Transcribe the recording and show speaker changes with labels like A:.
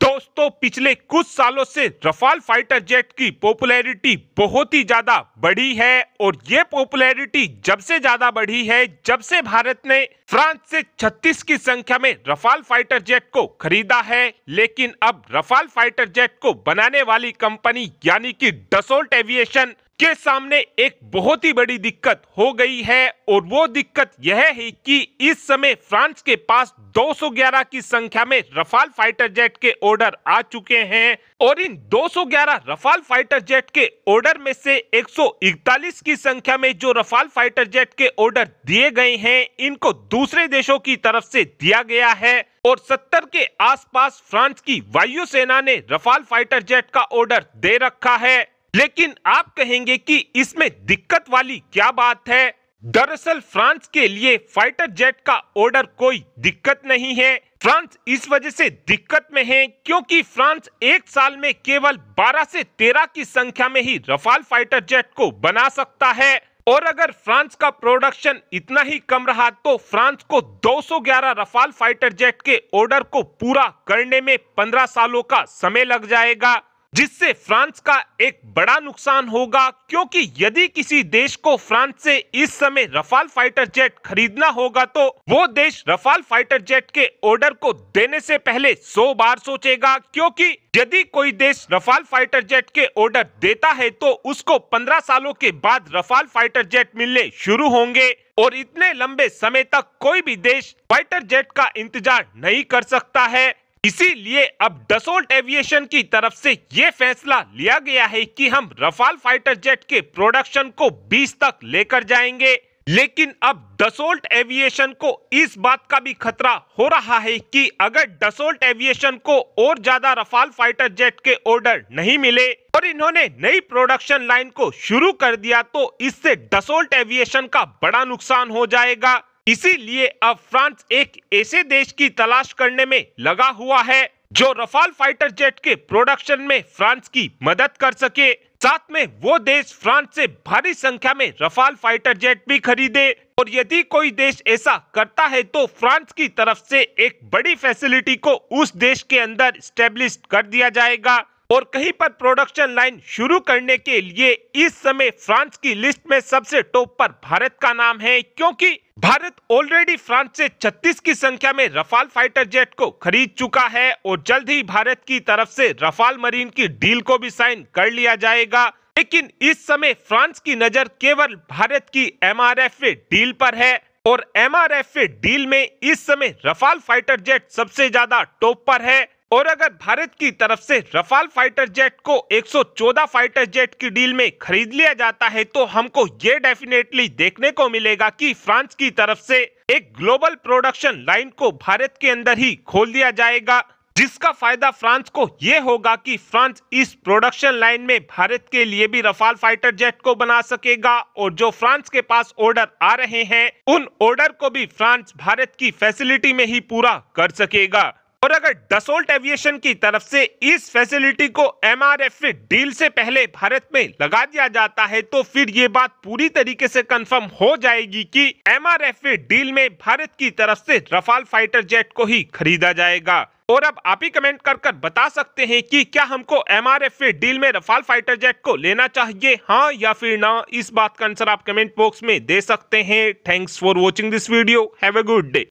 A: दोस्तों, पिछले कुछ सालों से रफाल फाइटर जेट की पॉपुलैरिटी बहुत ही ज्यादा बढ़ी है और ये पॉपुलैरिटी जब से ज्यादा बढ़ी है जब से भारत ने फ्रांस से 36 की संख्या में रफाल फाइटर जेट को खरीदा है। लेकिन अब रफाल फाइटर जेट को बनाने वाली कंपनी यानी कि डसोल्ट एविएशन के सामने एक बहुत ही बड़ी दिक्कत हो गई है और वो दिक्कत यह है कि इस समय फ्रांस के पास 211 की संख्या में रफाल फाइटर जेट के ऑर्डर आ चुके हैं और इन 211 रफाल फाइटर जेट के ऑर्डर में से 141 की संख्या में जो रफाल फाइटर जेट के ऑर्डर दिए गए हैं इनको दूसरे देशों की तरफ से दिया गया है और 70 के आसपास फ्रांस की वायुसेना ने रफाल फाइटर जेट का ऑर्डर दे रखा है। लेकिन आप कहेंगे कि इसमें दिक्कत वाली क्या बात है। दरअसल फ्रांस के लिए फाइटर जेट का ऑर्डर कोई दिक्कत नहीं है। फ्रांस इस वजह से दिक्कत में है क्योंकि फ्रांस एक साल में केवल 12 से 13 की संख्या में ही रफाल फाइटर जेट को बना सकता है और अगर फ्रांस का प्रोडक्शन इतना ही कम रहा तो फ्रांस को 211 रफाल फाइटर जेट के ऑर्डर को पूरा करने में 15 सालों का समय लग जाएगा, जिससे फ्रांस का एक बड़ा नुकसान होगा। क्योंकि यदि किसी देश को फ्रांस से इस समय रफाल फाइटर जेट खरीदना होगा तो वो देश रफाल फाइटर जेट के ऑर्डर को देने से पहले 100 बार सोचेगा, क्योंकि यदि कोई देश रफाल फाइटर जेट के ऑर्डर देता है तो उसको 15 सालों के बाद रफाल फाइटर जेट मिलने शुरू होंगे और इतने लंबे समय तक कोई भी देश फाइटर जेट का इंतजार नहीं कर सकता है। इसीलिए अब डसोल्ट एविएशन की तरफ से ये फैसला लिया गया है कि हम रफाल फाइटर जेट के प्रोडक्शन को 20 तक लेकर जाएंगे। लेकिन अब डसोल्ट एविएशन को इस बात का भी खतरा हो रहा है कि अगर डसोल्ट एविएशन को और ज्यादा रफाल फाइटर जेट के ऑर्डर नहीं मिले और इन्होंने नई प्रोडक्शन लाइन को शुरू कर दिया तो इससे डसोल्ट एविएशन का बड़ा नुकसान हो जाएगा। इसीलिए अब फ्रांस एक ऐसे देश की तलाश करने में लगा हुआ है जो रफाल फाइटर जेट के प्रोडक्शन में फ्रांस की मदद कर सके, साथ में वो देश फ्रांस से भारी संख्या में रफाल फाइटर जेट भी खरीदे। और यदि कोई देश ऐसा करता है तो फ्रांस की तरफ से एक बड़ी फैसिलिटी को उस देश के अंदर स्टेब्लिश कर दिया जाएगा और कहीं पर प्रोडक्शन लाइन शुरू करने के लिए इस समय फ्रांस की लिस्ट में सबसे टॉप पर भारत का नाम है, क्योंकि भारत ऑलरेडी फ्रांस से 36 की संख्या में रफाल फाइटर जेट को खरीद चुका है और जल्द ही भारत की तरफ से रफाल मरीन की डील को भी साइन कर लिया जाएगा। लेकिन इस समय फ्रांस की नजर केवल भारत की MRFA डील पर है और MRFA डील में इस समय रफाल फाइटर जेट सबसे ज्यादा टॉप पर है और अगर भारत की तरफ से रफाल फाइटर जेट को 114 फाइटर जेट की डील में खरीद लिया जाता है तो हमको ये डेफिनेटली देखने को मिलेगा कि फ्रांस की तरफ से एक ग्लोबल प्रोडक्शन लाइन को भारत के अंदर ही खोल दिया जाएगा, जिसका फायदा फ्रांस को ये होगा कि फ्रांस इस प्रोडक्शन लाइन में भारत के लिए भी रफाल फाइटर जेट को बना सकेगा और जो फ्रांस के पास ऑर्डर आ रहे हैं उन ऑर्डर को भी फ्रांस भारत की फैसिलिटी में ही पूरा कर सकेगा। और अगर डसोल्ट एविएशन की तरफ से इस फैसिलिटी को MRFA डील से पहले भारत में लगा दिया जाता है तो फिर ये बात पूरी तरीके से कंफर्म हो जाएगी कि MRFA डील में भारत की तरफ से रफाल फाइटर जेट को ही खरीदा जाएगा। और अब आप ही कमेंट कर बता सकते हैं कि क्या हमको MRFA डील में रफाल फाइटर जेट को लेना चाहिए, हाँ या फिर ना। इस बात का आंसर आप कमेंट बॉक्स में दे सकते हैं। Thanks for watching this video. Have a good day.